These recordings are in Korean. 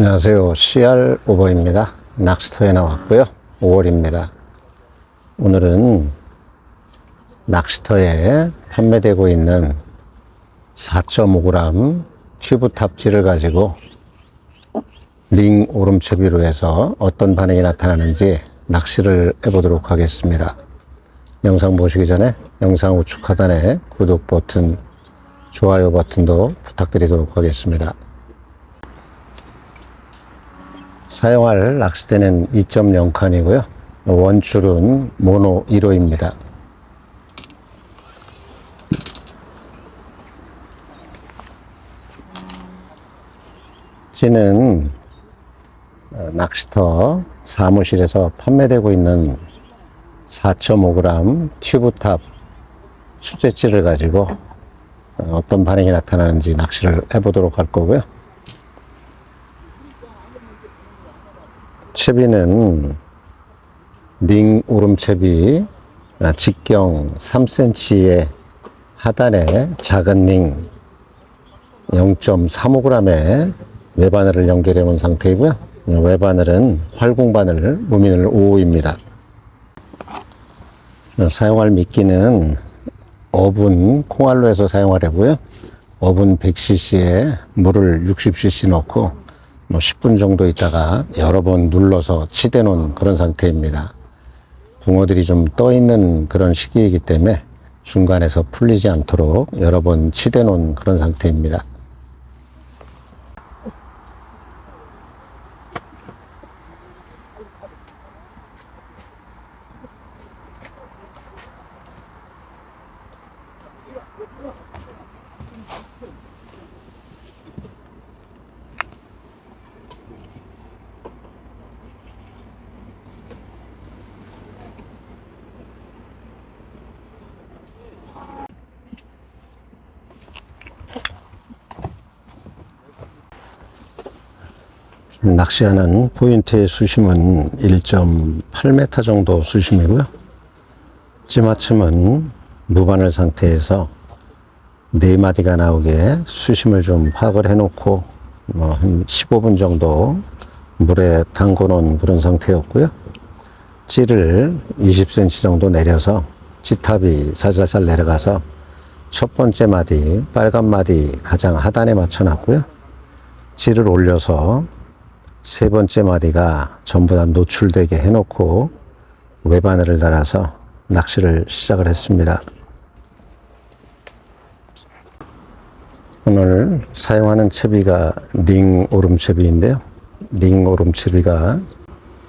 안녕하세요. CR 오버입니다. 낚시터에 나왔고요. 5월입니다. 오늘은 낚시터에 판매되고 있는 4.5g 튜브탑질을 가지고 링 오름채비로 해서 어떤 반응이 나타나는지 낚시를 해보도록 하겠습니다. 영상 보시기 전에 영상 우측 하단에 구독 버튼, 좋아요 버튼도 부탁드리도록 하겠습니다. 사용할 낚싯대는 2.0칸이고요. 원줄은 모노 1호입니다. 찌는 낚시터 사무실에서 판매되고 있는 4.5g 튜브탑 수제찌를 가지고 어떤 반응이 나타나는지 낚시를 해보도록 할 거고요. 채비는 링 오름채비 직경 3cm의 하단에 작은 링 0.35g의 외바늘을 연결해 놓은 상태이고요. 외바늘은 활공바늘 무민을 5호입니다. 사용할 미끼는 어분 콩알로에서 사용하려고요. 어분 100cc에 물을 60cc 넣고 10분 정도 있다가 여러 번 눌러서 치대 놓은 그런 상태입니다. 붕어들이 좀 떠 있는 그런 시기이기 때문에 중간에서 풀리지 않도록 여러 번 치대 놓은 그런 상태입니다. 낚시하는 포인트의 수심은 1.8m 정도 수심이고요. 찌맞춤은 무바늘 상태에서 4마디가 나오게 수심을 좀 파악을 해 놓고 한 15분 정도 물에 담궈 놓은 그런 상태였고요. 찌를 20cm 정도 내려서 찌탑이 살살살 내려가서 첫 번째 마디, 빨간 마디 가장 하단에 맞춰 놨고요. 찌를 올려서 세 번째 마디가 전부 다 노출되게 해놓고 외바늘을 달아서 낚시를 시작을 했습니다. 오늘 사용하는 채비가 링 오름채비인데요. 링 오름채비가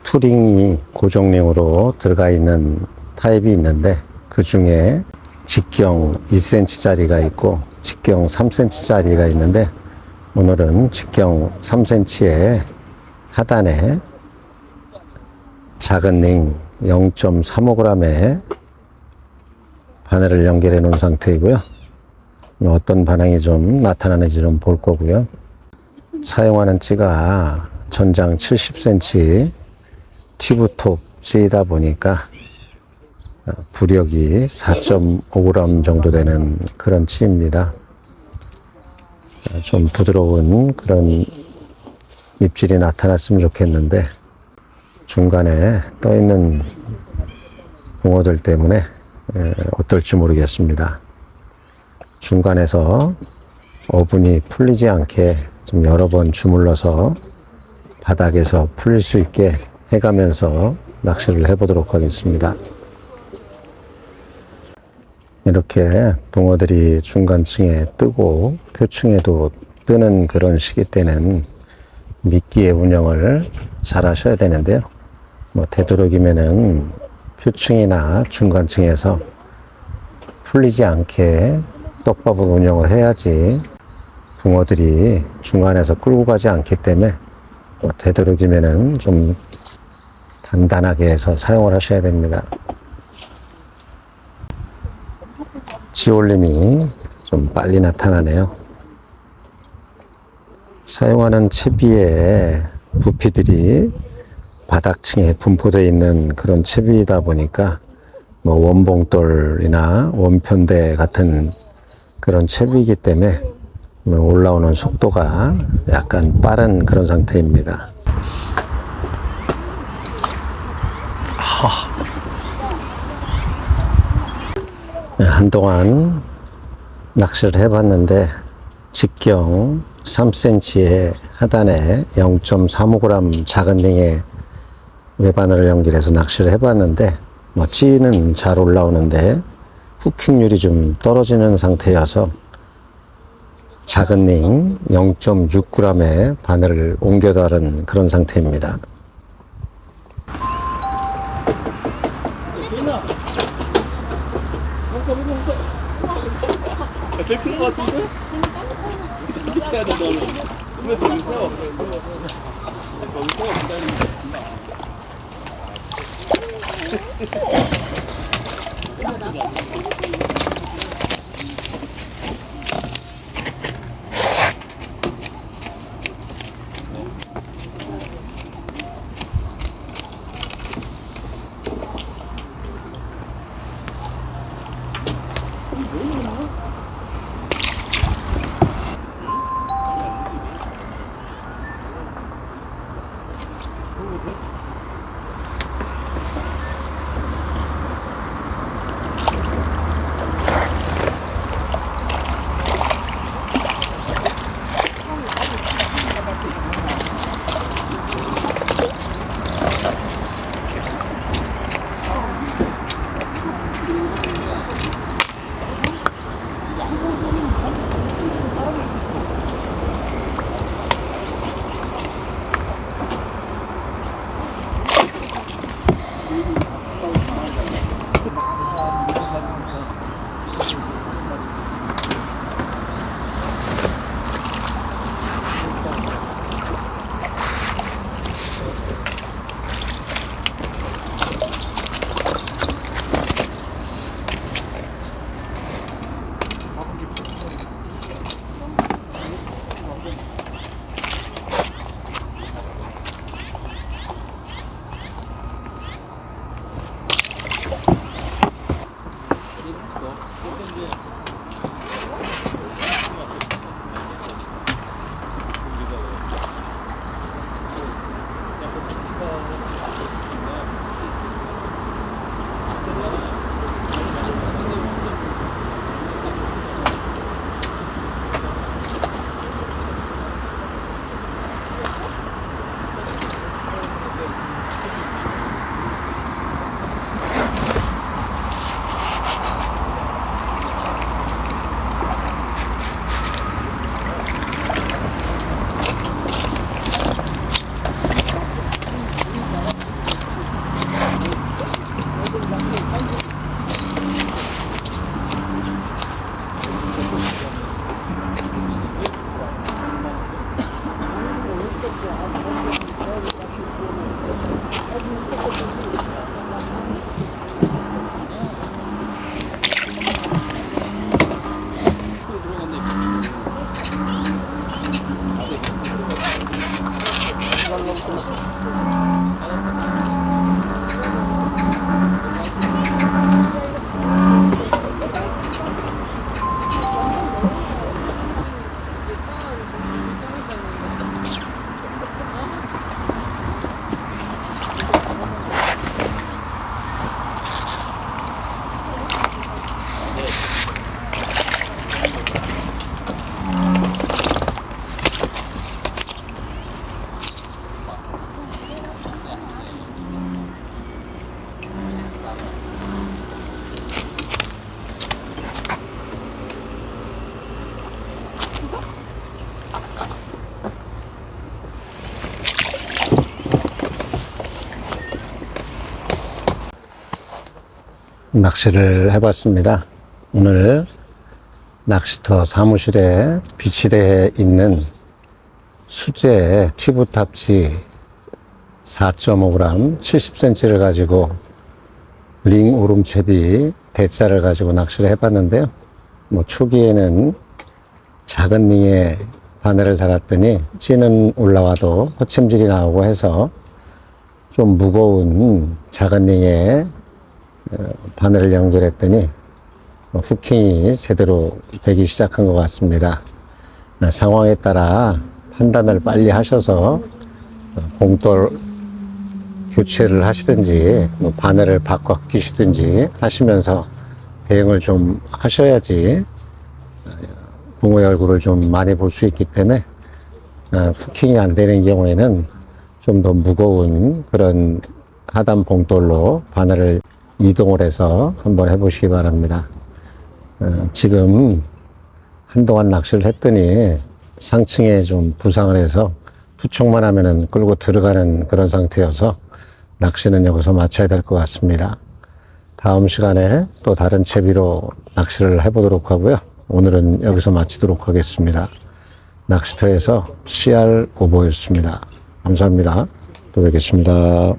투링이 고정링으로 들어가 있는 타입이 있는데 그 중에 직경 2cm짜리가 있고 직경 3cm짜리가 있는데 오늘은 직경 3cm에 하단에 작은 링 0.35g의 바늘을 연결해 놓은 상태이고요. 어떤 반응이 좀 나타나는지 좀 볼 거고요. 사용하는 찌가 전장 70cm 튜브톱 찌이다 보니까 부력이 4.5g 정도 되는 그런 찌입니다. 좀 부드러운 그런 입질이 나타났으면 좋겠는데 중간에 떠 있는 붕어들 때문에 어떨지 모르겠습니다. 중간에서 어분이 풀리지 않게 좀 여러 번 주물러서 바닥에서 풀릴 수 있게 해가면서 낚시를 해보도록 하겠습니다. 이렇게 붕어들이 중간층에 뜨고 표층에도 뜨는 그런 시기 때는 미끼의 운영을 잘 하셔야 되는데요. 되도록이면은 표층이나 중간층에서 풀리지 않게 떡밥을 운영을 해야지 붕어들이 중간에서 끌고 가지 않기 때문에 되도록이면은 좀 단단하게 해서 사용을 하셔야 됩니다. 찌올림이 좀 빨리 나타나네요. 사용하는 채비의 부피들이 바닥층에 분포되어 있는 그런 채비이다 보니까 원봉돌이나 원편대 같은 그런 채비이기 때문에 올라오는 속도가 약간 빠른 그런 상태입니다. 한동안 낚시를 해봤는데 직경 3cm의 하단에 0.35g 작은 링에 외바늘을 연결해서 낚시를 해봤는데 찌는 잘 올라오는데 후킹률이 좀 떨어지는 상태여서 작은 링 0.6g의 바늘을 옮겨 다른 그런 상태입니다. 제일 큰 거 같은데? 해야 돼, 너는. 근데 저기서 낚시를 해봤습니다. 오늘 낚시터 사무실에 비치되어 있는 수제 튜브탑지 4.5g 70cm를 가지고 링 오름채비 대자를 가지고 낚시를 해봤는데요. 초기에는 작은 링에 바늘을 달았더니 찌는 올라와도 허침질이 나오고 해서 좀 무거운 작은 링에 바늘을 연결했더니 후킹이 제대로 되기 시작한 것 같습니다. 상황에 따라 판단을 빨리 하셔서 봉돌 교체를 하시든지 뭐 바늘을 바꿔 끼시든지 하시면서 대응을 좀 하셔야지 붕어의 얼굴을 좀 많이 볼 수 있기 때문에 후킹이 안 되는 경우에는 좀 더 무거운 그런 하단 봉돌로 바늘을 이동을 해서 한번 해보시기 바랍니다. 지금 한동안 낚시를 했더니 상층에 좀 부상을 해서 투척만 하면은 끌고 들어가는 그런 상태여서 낚시는 여기서 마쳐야 될 것 같습니다. 다음 시간에 또 다른 채비로 낚시를 해보도록 하고요. 오늘은 여기서 마치도록 하겠습니다. 낚시터에서 CR 오보였습니다. 감사합니다. 또 뵙겠습니다.